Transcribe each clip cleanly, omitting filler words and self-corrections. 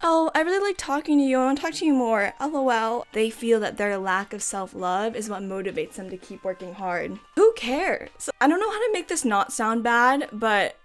"Oh, I really like talking to you. I want to talk to you more. LOL." They feel that their lack of self-love is what motivates them to keep working hard. Who cares? I don't know how to make this not sound bad, but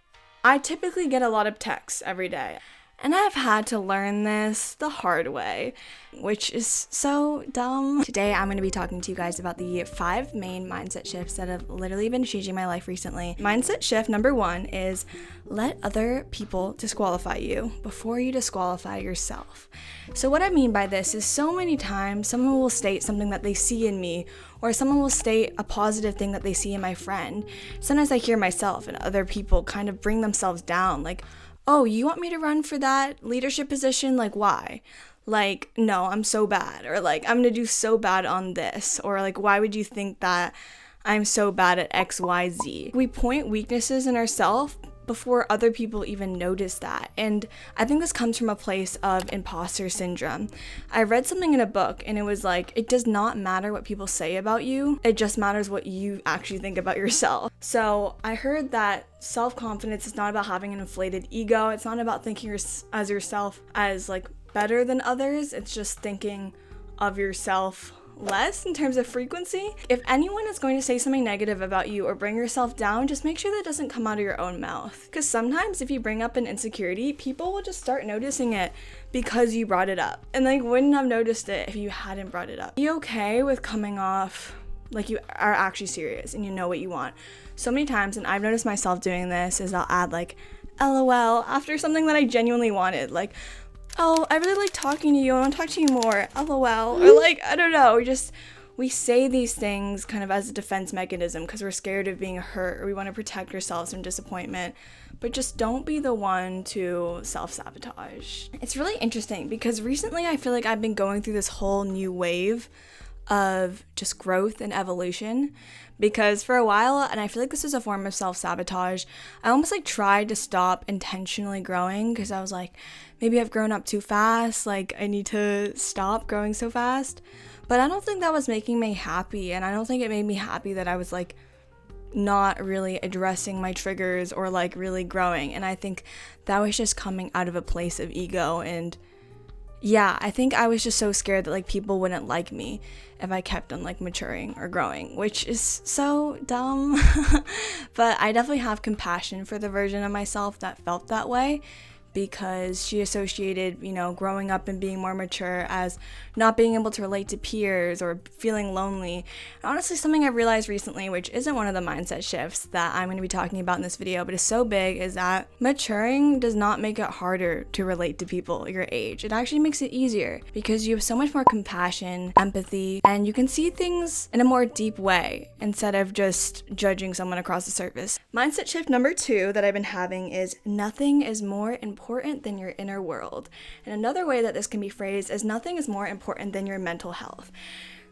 I typically get a lot of texts every day. And I've had to learn this the hard way, which is so dumb. Today, I'm going to be talking to you guys about the 5 main mindset shifts that have literally been changing my life recently. Mindset shift number 1 is let other people disqualify you before you disqualify yourself. So what I mean by this is so many times someone will state something that they see in me, or someone will state a positive thing that they see in my friend. Sometimes I hear myself and other people kind of bring themselves down, like, "Oh, you want me to run for that leadership position? Like, why? Like, no, I'm so bad." Or like, "I'm gonna do so bad on this." Or like, "Why would you think that I'm so bad at XYZ?" We point weaknesses in ourselves before other people even notice that. And I think this comes from a place of imposter syndrome. I read something in a book and it was like, it does not matter what people say about you. It just matters what you actually think about yourself. So I heard that self-confidence is not about having an inflated ego. It's not about thinking as yourself as like better than others. It's just thinking of yourself less in terms of frequency. If anyone is going to say something negative about you or bring yourself down, just make sure that doesn't come out of your own mouth. Because sometimes if you bring up an insecurity, people will just start noticing it because you brought it up. And they wouldn't have noticed it if you hadn't brought it up. Be okay with coming off like you are actually serious and you know what you want. So many times, and I've noticed myself doing this, is I'll add like LOL after something that I genuinely wanted. Like, "Oh, I really like talking to you. I want to talk to you more. LOL." Or like, I don't know, we say these things kind of as a defense mechanism because we're scared of being hurt or we want to protect ourselves from disappointment. But just don't be the one to self-sabotage. It's really interesting because recently I feel like I've been going through this whole new wave of just growth and evolution, because for a while, and I feel like this is a form of self-sabotage, I almost like tried to stop intentionally growing because I was like, maybe I've grown up too fast, like I need to stop growing so fast. But I don't think that was making me happy, and I don't think it made me happy that I was like not really addressing my triggers or like really growing. And I think that was just coming out of a place of ego. And yeah, I think I was just so scared that like people wouldn't like me if I kept on like maturing or growing, which is so dumb. But I definitely have compassion for the version of myself that felt that way, because she associated, growing up and being more mature as not being able to relate to peers or feeling lonely. Honestly, something I've realized recently, which isn't one of the mindset shifts that I'm going to be talking about in this video, but is so big, is that maturing does not make it harder to relate to people your age. It actually makes it easier because you have so much more compassion, empathy, and you can see things in a more deep way instead of just judging someone across the surface. Mindset shift number 2 that I've been having is nothing is more important than your inner world. And another way that this can be phrased is nothing is more important than your mental health.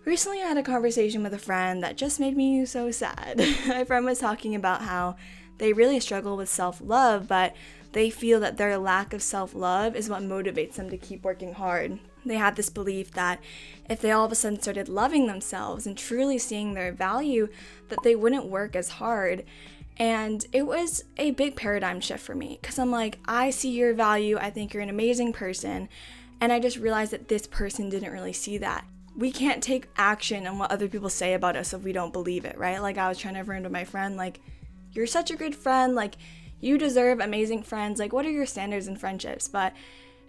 Recently, I had a conversation with a friend that just made me so sad. My friend was talking about how they really struggle with self-love, but they feel that their lack of self-love is what motivates them to keep working hard. They had this belief that if they all of a sudden started loving themselves and truly seeing their value, that they wouldn't work as hard. And it was a big paradigm shift for me because I'm like, I see your value. I think you're an amazing person. And I just realized that this person didn't really see that. We can't take action on what other people say about us if we don't believe it, right? Like I was trying to affirm to my friend, like, you're such a good friend. Like, you deserve amazing friends. Like, what are your standards in friendships? But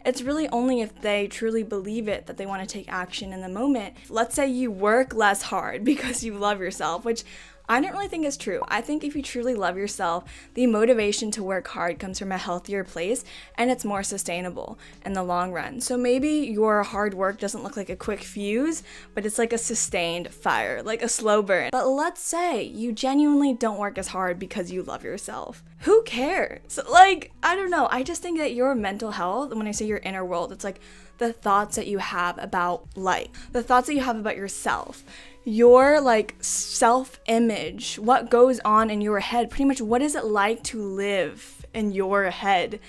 it's really only if they truly believe it that they want to take action in the moment. Let's say you work less hard because you love yourself, which I don't really think is true. I think if you truly love yourself, the motivation to work hard comes from a healthier place and it's more sustainable in the long run. So maybe your hard work doesn't look like a quick fuse, but it's like a sustained fire, like a slow burn. But let's say you genuinely don't work as hard because you love yourself. Who cares? Like, I don't know. I just think that your mental health, when I say your inner world, it's like the thoughts that you have about life, the thoughts that you have about yourself, your like self-image, what goes on in your head, pretty much what is it like to live in your head.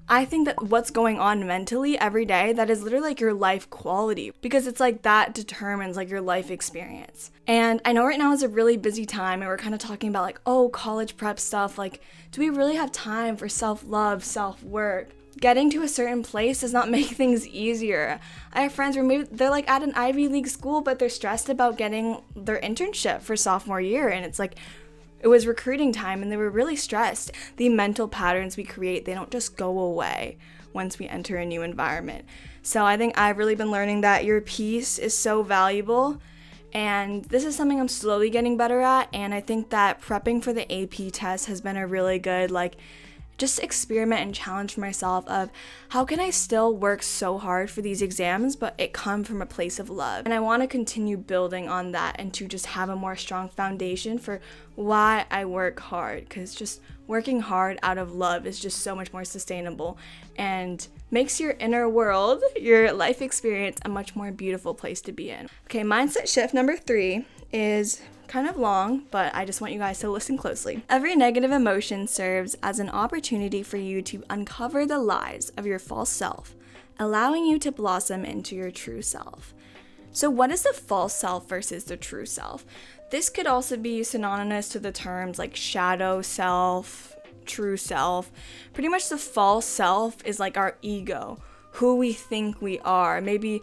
I think that what's going on mentally every day, that is literally like your life quality, because it's like that determines like your life experience. And I know right now is a really busy time and we're kind of talking about like, oh, college prep stuff, like, do we really have time for self-love, self-work? getting to a certain place does not make things easier. I have friends where maybe they're like at an Ivy League school, but they're stressed about getting their internship for sophomore year, and it's like, it was recruiting time and they were really stressed. The mental patterns we create, they don't just go away once we enter a new environment. So I think I've really been learning that your peace is so valuable, and this is something I'm slowly getting better at. And I think that prepping for the AP test has been a really good, just experiment and challenge for myself of how can I still work so hard for these exams, but it come from a place of love. And I want to continue building on that and to just have a more strong foundation for why I work hard, because just working hard out of love is just so much more sustainable and makes your inner world, your life experience, a much more beautiful place to be in. Okay, mindset shift number 3 is kind of long, but I just want you guys to listen closely. Every negative emotion serves as an opportunity for you to uncover the lies of your false self, allowing you to blossom into your true self. So what is the false self versus the true self? This could also be synonymous to the terms like shadow self, true self. Pretty much the false self is like our ego, who we think we are, maybe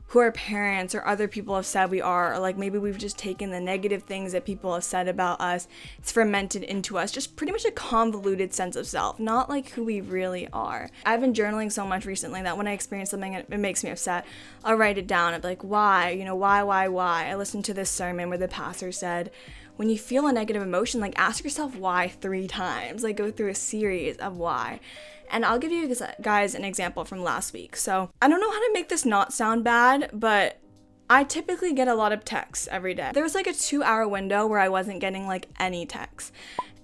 who our parents or other people have said we are, or like maybe we've just taken the negative things that people have said about us, it's fermented into us, just pretty much a convoluted sense of self, not like who we really are. I've been journaling so much recently that when I experience something and it makes me upset, I'll write it down. I'm like, why? Why? I listened to this sermon where the pastor said, when you feel a negative emotion, ask yourself why 3 times, go through a series of why. And I'll give you guys an example from last week. So I don't know how to make this not sound bad, but I typically get a lot of texts every day. There was a 2-hour window where I wasn't getting any texts.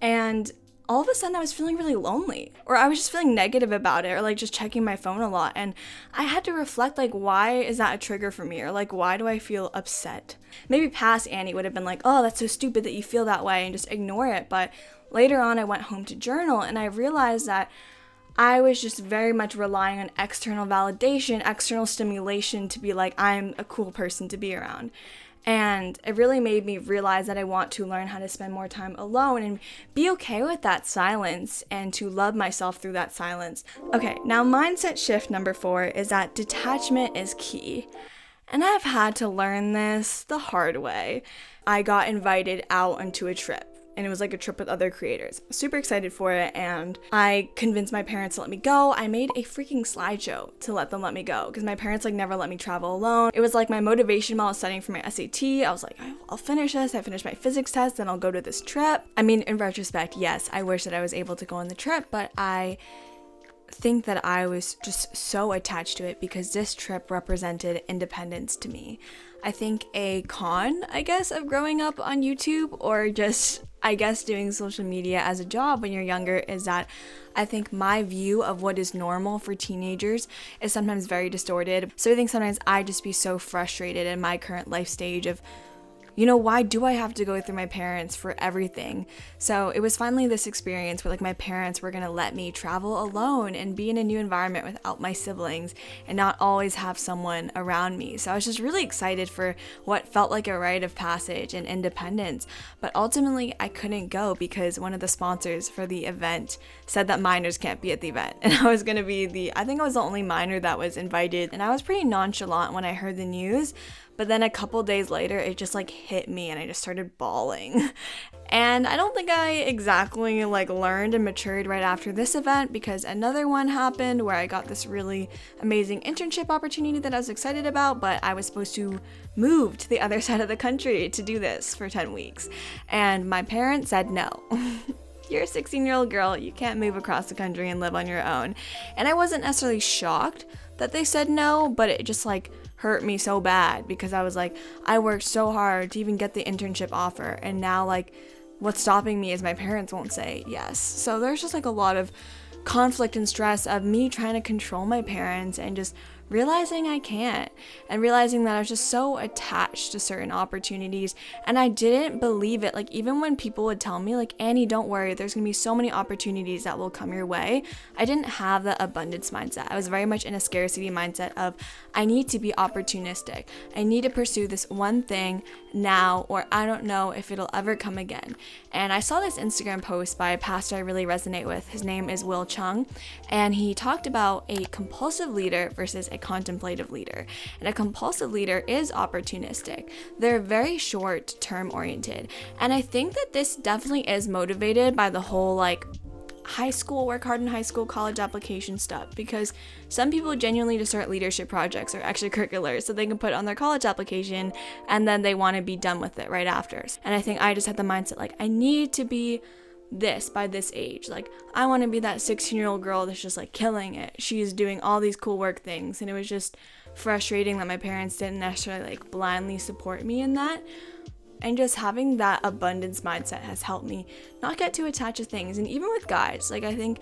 And all of a sudden I was feeling really lonely, or I was just feeling negative about it, or just checking my phone a lot. And I had to reflect, why is that a trigger for me? Or why do I feel upset? Maybe past Annie would have been like, oh, that's so stupid that you feel that way, and just ignore it. But later on I went home to journal and I realized that I was just very much relying on external validation, external stimulation to be I'm a cool person to be around. And it really made me realize that I want to learn how to spend more time alone and be okay with that silence and to love myself through that silence. Okay, now mindset shift number 4 is that detachment is key. And I've had to learn this the hard way. I got invited out onto a trip. And it was a trip with other creators. Super excited for it, and I convinced my parents to let me go. I made a freaking slideshow to let them let me go, because my parents never let me travel alone. It was my motivation while I was studying for my SAT. I was like, I'll finish this. I finished my physics test, then I'll go to this trip. I mean, in retrospect, yes, I wish that I was able to go on the trip, but I think that I was just so attached to it because this trip represented independence to me. I think a con, of growing up on YouTube, or just, doing social media as a job when you're younger, is that I think my view of what is normal for teenagers is sometimes very distorted. So I think sometimes I just be so frustrated in my current life stage of, why do I have to go through my parents for everything? So it was finally this experience where my parents were going to let me travel alone and be in a new environment without my siblings and not always have someone around me. So I was just really excited for what felt like a rite of passage and independence. But ultimately I couldn't go because one of the sponsors for the event said that minors can't be at the event. And I was going to be I think I was the only minor that was invited. And I was pretty nonchalant when I heard the news. But then a couple days later, it just hit me and I just started bawling. And I don't think I exactly learned and matured right after this event, because another one happened where I got this really amazing internship opportunity that I was excited about, but I was supposed to move to the other side of the country to do this for 10 weeks. And my parents said no. You're a 16-year-old girl, you can't move across the country and live on your own. And I wasn't necessarily shocked that they said no, but it just hurt me so bad, because I was I worked so hard to even get the internship offer, and now what's stopping me is my parents won't say yes. So there's just a lot of conflict and stress of me trying to control my parents and just realizing I can't, and realizing that I was just so attached to certain opportunities, and I didn't believe it. Even when people would tell me Annie, don't worry, there's gonna be so many opportunities that will come your way, I didn't have the abundance mindset. I was very much in a scarcity mindset of I need to be opportunistic. I need to pursue this one thing now, or I don't know if it'll ever come again. And I saw this Instagram post by a pastor I really resonate with. His name is Will Chung, and he talked about a compulsive leader versus a contemplative leader. And a compulsive leader is opportunistic. They're very short-term oriented. And I think that this definitely is motivated by the whole like high school, work hard in high school, college application stuff, because some people genuinely just start leadership projects or extracurriculars so they can put it on their college application and then they want to be done with it right after. And I think I just had the mindset like, I need to be this by this age. Like, I want to be that 16-year-old girl that's just like killing it. She's doing all these cool work things, and it was just frustrating that my parents didn't necessarily like blindly support me in that. And just having that abundance mindset has helped me not get too attached to things. And even with guys, like I think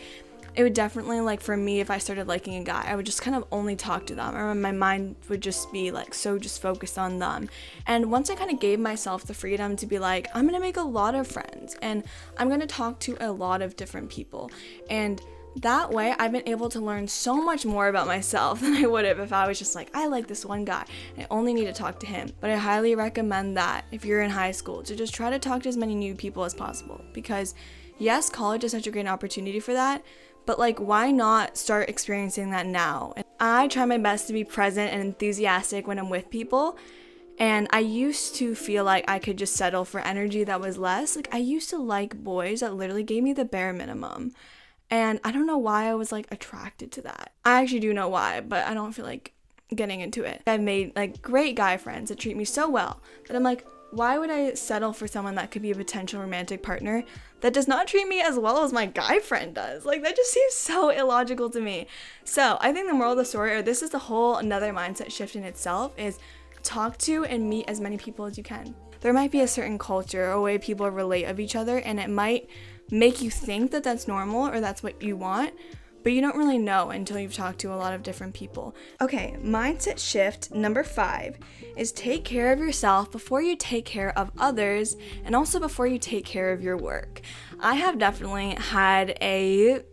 it would definitely, like for me, if I started liking a guy, I would just kind of only talk to them, or my mind would just be like so just focused on them. And once I kind of gave myself the freedom to be like, I'm gonna make a lot of friends and I'm gonna talk to a lot of different people, and that way I've been able to learn so much more about myself than I would have if I was just like, I like this one guy and I only need to talk to him. But I highly recommend that if you're in high school to just try to talk to as many new people as possible, because yes, college is such a great opportunity for that, but like, why not start experiencing that now? And I try my best to be present and enthusiastic when I'm with people. And I used to feel like I could just settle for energy that was less. Like, I used to like boys that literally gave me the bare minimum. And I don't know why I was like attracted to that. I actually do know why, but I don't feel like getting into it. I've made like great guy friends that treat me so well that I'm like, why would I settle for someone that could be a potential romantic partner that does not treat me as well as my guy friend does? Like, that just seems so illogical to me. So I think the moral of the story, or this is the whole another mindset shift in itself, is talk to and meet as many people as you can. There might be a certain culture or way people relate of each other, and it might make you think that that's normal or that's what you want, but you don't really know until you've talked to a lot of different people. Okay, mindset shift number 5 is take care of yourself before you take care of others, and also before you take care of your work. I have definitely had a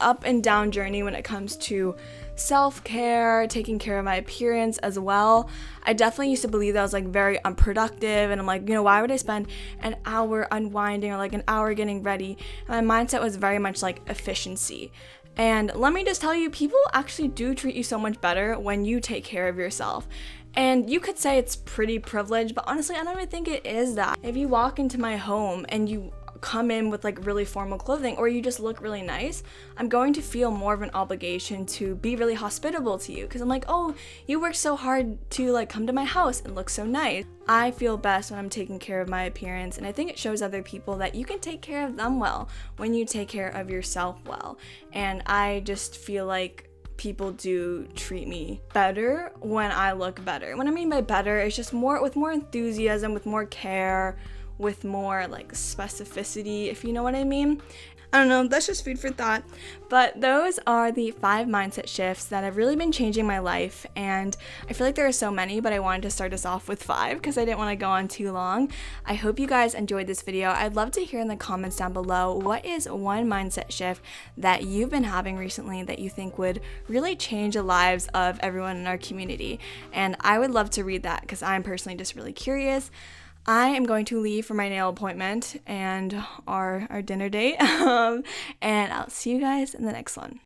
up and down journey when it comes to self-care, taking care of my appearance as well. I definitely used to believe that I was like very unproductive, and I'm like, why would I spend an hour unwinding or like an hour getting ready? And my mindset was very much like efficiency. And let me just tell you, people actually do treat you so much better when you take care of yourself. And you could say it's pretty privileged, but honestly, I don't even think it is that. If you walk into my home and you come in with like really formal clothing, or you just look really nice, I'm going to feel more of an obligation to be really hospitable to you, because I'm like, oh, you worked so hard to like come to my house and look so nice. I feel best when I'm taking care of my appearance, and I think it shows other people that you can take care of them well when you take care of yourself well. And I just feel like people do treat me better when I look better. What I mean by better is just more with more enthusiasm, with more care, with more like specificity, if you know what I mean. I don't know, that's just food for thought. But those are the 5 mindset shifts that have really been changing my life, and I feel like there are so many, but I wanted to start us off with 5 because I didn't want to go on too long. I hope you guys enjoyed this video. I'd love to hear in the comments down below, what is one mindset shift that you've been having recently that you think would really change the lives of everyone in our community? And I would love to read that because I'm personally just really curious. I am going to leave for my nail appointment and our dinner date, and I'll see you guys in the next one.